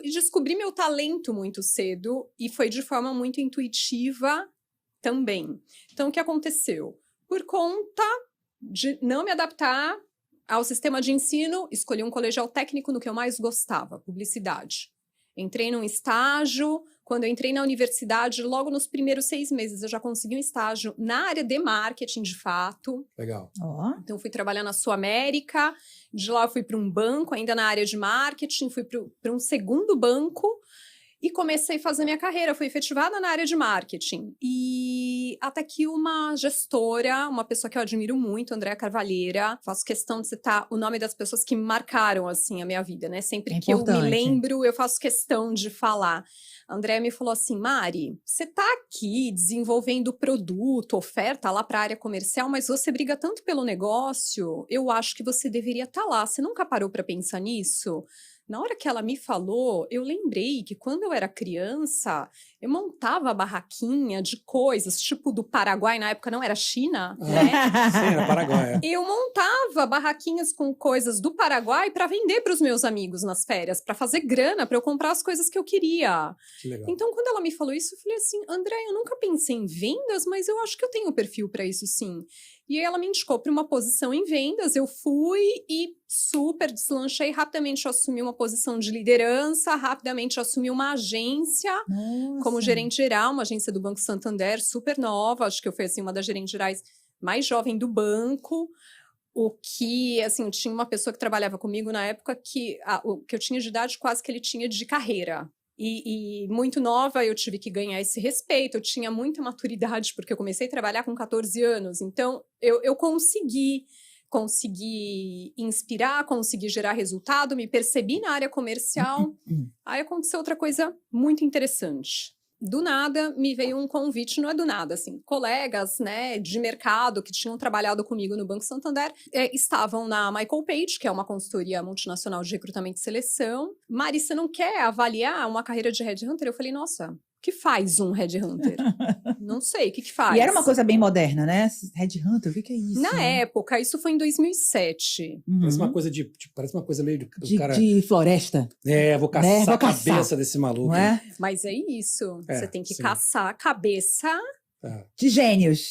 e descobri meu talento muito cedo e foi de forma muito intuitiva também. Então, o que aconteceu? Por conta de não me adaptar ao sistema de ensino, escolhi um colegial técnico no que eu mais gostava, publicidade. Entrei num estágio, quando eu entrei na universidade, logo nos primeiros 6 meses, eu já consegui um estágio na área de marketing, de fato. Legal. Então, fui trabalhar na Sul América, de lá eu fui para um banco, ainda na área de marketing, fui para um segundo banco, e comecei a fazer minha carreira, fui efetivada na área de marketing. E até que uma gestora, uma pessoa que eu admiro muito, Andréa Carvalheira, faço questão de citar o nome das pessoas que marcaram, assim, a minha vida, né? Sempre que eu me lembro, eu faço questão de falar. A Andréa me falou assim, Mari, você tá aqui desenvolvendo produto, oferta lá para a área comercial, mas você briga tanto pelo negócio, eu acho que você deveria estar lá. Você nunca parou para pensar nisso? Na hora que ela me falou, eu lembrei que quando eu era criança, eu montava barraquinha de coisas, tipo do Paraguai, na época não era China, né? Sim, era Paraguai. Eu montava barraquinhas com coisas do Paraguai para vender para os meus amigos nas férias, para fazer grana, para eu comprar as coisas que eu queria. Que legal. Então, quando ela me falou isso, eu falei assim, André, eu nunca pensei em vendas, mas eu acho que eu tenho perfil para isso sim. E aí ela me indicou para uma posição em vendas, eu fui e super deslanchei, rapidamente eu assumi uma posição de liderança, rapidamente eu assumi uma agência como gerente geral, uma agência do Banco Santander, super nova, acho que eu fui assim, uma das gerentes gerais mais jovem do banco, o que, assim, tinha uma pessoa que trabalhava comigo na época que o que eu tinha de idade quase que ele tinha de carreira. E muito nova, eu tive que ganhar esse respeito, eu tinha muita maturidade, porque eu comecei a trabalhar com 14 anos, então eu consegui inspirar, consegui gerar resultado, me percebi na área comercial. Aí aconteceu outra coisa muito interessante. Do nada, me veio um convite, não é do nada, assim, colegas, né, de mercado que tinham trabalhado comigo no Banco Santander, estavam na Michael Page, que é uma consultoria multinacional de recrutamento e seleção. Mari, você não quer avaliar uma carreira de headhunter? Eu falei, nossa, o que faz um headhunter? Não sei, o que faz? E era uma coisa bem moderna, né? Headhunter, o que é isso? Na época, isso foi em 2007. Parece uma coisa parece uma coisa meio do cara... De floresta. Vou caçar a cabeça desse maluco. Não é? Mas é isso. Você tem que caçar a cabeça... De gênios.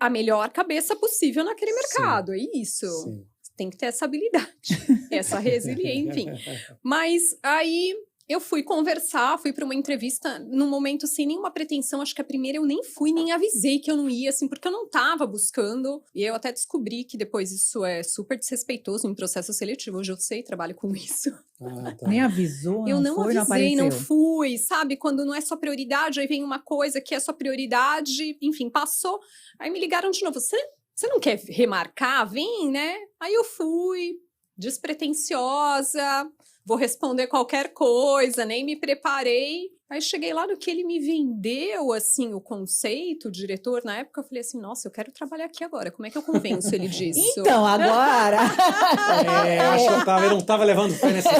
A melhor cabeça possível naquele mercado, é isso. Sim. Tem que ter essa habilidade, essa resiliência, enfim. Mas aí eu fui conversar, fui para uma entrevista num momento sem nenhuma pretensão. Acho que a primeira eu nem fui, nem avisei que eu não ia, assim, porque eu não estava buscando. E eu até descobri que depois isso é super desrespeitoso em processo seletivo. Hoje eu sei, trabalho com isso. Tá. Nem avisou, Eu não foi, avisei, não apareceu. fui, sabe? Quando não é sua prioridade, aí vem uma coisa que é sua prioridade, enfim, passou. Aí me ligaram de novo, você não quer remarcar? Vem, né? Aí eu fui, despretensiosa, vou responder qualquer coisa, nem me preparei. Aí cheguei lá no que ele me vendeu, assim, o conceito, o diretor, na época, eu falei assim, nossa, eu quero trabalhar aqui agora, como é que eu convenço ele disso? Então, agora... Acho que eu não estava levando fé nessa...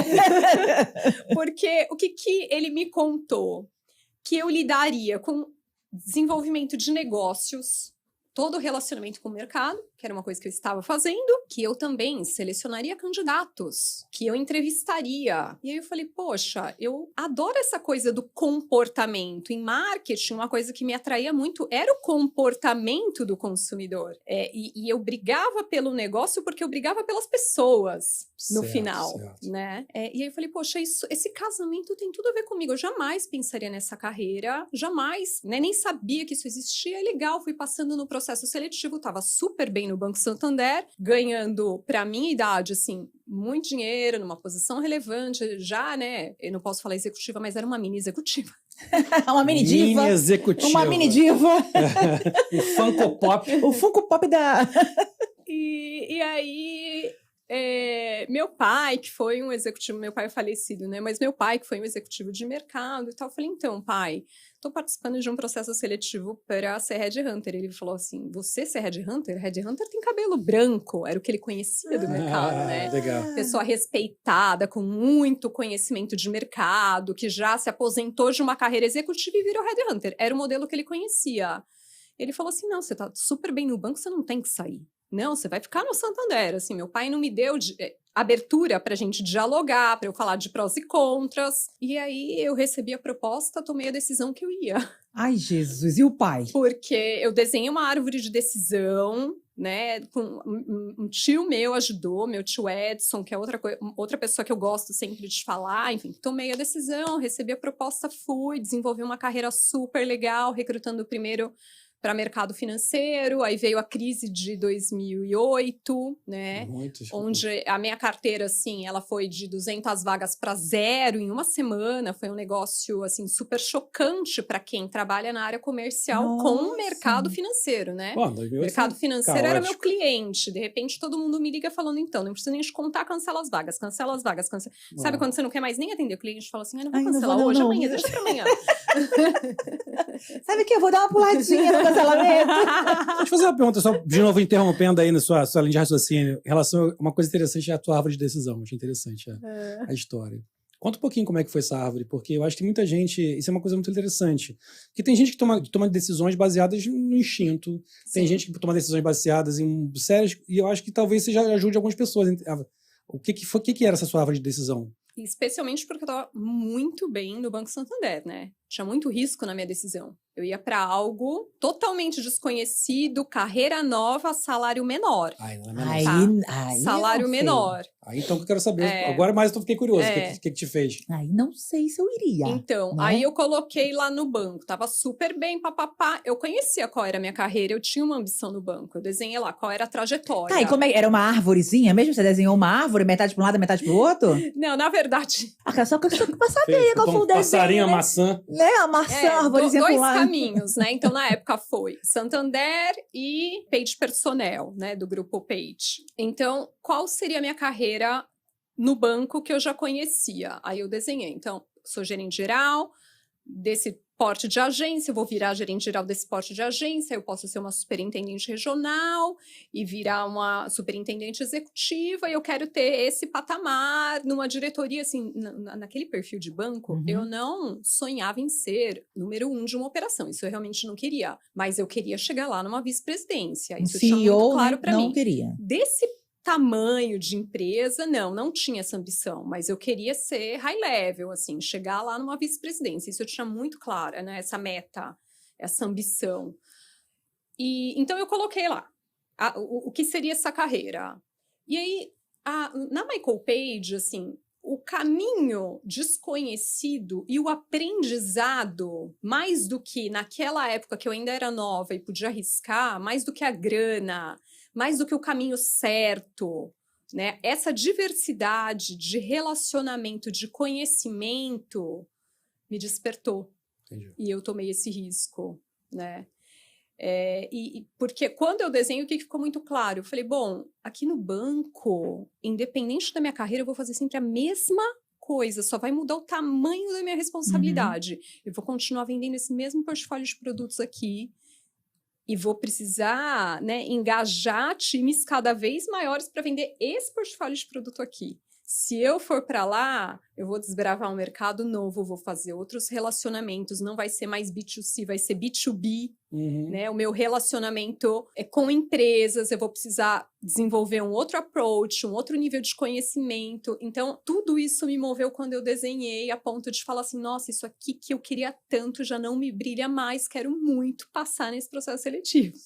Porque o que ele me contou? Que eu lidaria com desenvolvimento de negócios, todo o relacionamento com o mercado, que era uma coisa que eu estava fazendo, que eu também selecionaria candidatos, que eu entrevistaria. E aí eu falei, poxa, eu adoro essa coisa do comportamento. Em marketing, uma coisa que me atraía muito era o comportamento do consumidor. E eu brigava pelo negócio porque eu brigava pelas pessoas no final, né? E aí eu falei, poxa, esse casamento tem tudo a ver comigo. Eu jamais pensaria nessa carreira, jamais, né? Nem sabia que isso existia. É legal, fui passando no processo seletivo, estava super bem no Banco Santander, ganhando, para minha idade, assim, muito dinheiro, numa posição relevante, já, né? Eu não posso falar executiva, mas era uma mini executiva. Uma mini diva. Mini executiva. Uma mini diva. O Funko Pop. O Funko Pop da... E aí... meu pai, que foi um executivo, meu pai é falecido, né? Mas meu pai, que foi um executivo de mercado e tal, eu falei, então, pai, tô participando de um processo seletivo para ser headhunter. Ele falou assim, você ser headhunter? Headhunter tem cabelo branco, era o que ele conhecia do mercado, né? Legal. Pessoa respeitada, com muito conhecimento de mercado, que já se aposentou de uma carreira executiva e virou headhunter. Era o modelo que ele conhecia. Ele falou assim, não, você tá super bem no banco, você não tem que sair. Não, você vai ficar no Santander. Assim, meu pai não me deu abertura pra gente dialogar, pra eu falar de prós e contras. E aí eu recebi a proposta, tomei a decisão que eu ia. Ai, Jesus. E o pai? Porque eu desenhei uma árvore de decisão, né? Um tio meu ajudou, meu tio Edson, que é outra pessoa que eu gosto sempre de falar. Enfim, tomei a decisão, recebi a proposta, fui, desenvolvi uma carreira super legal, recrutando primeiro para mercado financeiro, aí veio a crise de 2008, né? Onde a minha carteira, assim, ela foi de 200 vagas para 0 em uma semana, foi um negócio, assim, super chocante para quem trabalha na área comercial com o mercado financeiro, né? Pô, o mercado financeiro era meu cliente, de repente todo mundo me liga falando, então, não precisa nem te contar, cancela as vagas, cancela as vagas, cancela. Sabe quando você não quer mais nem atender o cliente, fala assim, não vou cancelar hoje, amanhã, deixa pra amanhã. Sabe que eu vou dar uma puladinha no cancelamento? Deixa eu fazer uma pergunta, só de novo interrompendo aí na sua linha de raciocínio, em relação a uma coisa interessante, é a tua árvore de decisão. Achei interessante a história. Conta um pouquinho como é que foi essa árvore, porque eu acho que muita gente, isso é uma coisa muito interessante, que tem gente que toma decisões baseadas no instinto, tem gente que toma decisões baseadas em sérias, e eu acho que talvez você já ajude algumas pessoas. O que era essa sua árvore de decisão? Especialmente porque eu estava muito bem no Banco Santander, né? Tinha muito risco na minha decisão. Eu ia para algo totalmente desconhecido, carreira nova, salário menor. Salário menor. Aí então que eu quero saber. Agora mais eu fiquei curioso. O que te fez? Aí não sei se eu iria. Então, né? Aí eu coloquei lá no banco. Tava super bem, papapá. Eu conhecia qual era a minha carreira. Eu tinha uma ambição no banco. Eu desenhei lá qual era a trajetória. Tá, e como é? Era uma árvorezinha mesmo? Você desenhou uma árvore, metade para um lado, metade pro outro? Não, na verdade... Só que eu saber qual foi o desenho, passarinho, né? a maçã. Né, a maçã, a árvorezinha pro lado. Dois caminhos, né? Então, na época foi Santander e Page Personnel, né? Do grupo Page. Então, qual seria a minha carreira no banco que eu já conhecia? Aí eu desenhei. Então, sou gerente geral desse porte de agência, eu vou virar gerente geral desse porte de agência, eu posso ser uma superintendente regional e virar uma superintendente executiva, e eu quero ter esse patamar numa diretoria, assim, naquele perfil de banco, eu não sonhava em ser número 1 de uma operação, isso eu realmente não queria, mas eu queria chegar lá numa vice-presidência, isso CEO, tinha muito claro para mim. Não queria. Desse tamanho de empresa, não tinha essa ambição, mas eu queria ser high level, assim, chegar lá numa vice-presidência, isso eu tinha muito clara, né, essa meta, essa ambição. E então eu coloquei lá o que seria essa carreira. E aí, na Michael Page, assim, o caminho desconhecido e o aprendizado, mais do que naquela época que eu ainda era nova e podia arriscar, mais do que a grana, mais do que o caminho certo, né? Essa diversidade de relacionamento, de conhecimento, me despertou. Entendi. E eu tomei esse risco, né? Porque quando eu desenho, o que ficou muito claro? Eu falei, bom, aqui no banco, independente da minha carreira, eu vou fazer sempre a mesma coisa, só vai mudar o tamanho da minha responsabilidade. Eu vou continuar vendendo esse mesmo portfólio de produtos aqui, e vou precisar, né, engajar times cada vez maiores para vender esse portfólio de produto aqui. Se eu for para lá, eu vou desbravar um mercado novo, vou fazer outros relacionamentos, não vai ser mais B2C, vai ser B2B, né? O meu relacionamento é com empresas, eu vou precisar desenvolver um outro approach, um outro nível de conhecimento. Então, tudo isso me moveu quando eu desenhei, a ponto de falar assim, nossa, isso aqui que eu queria tanto já não me brilha mais, quero muito passar nesse processo seletivo.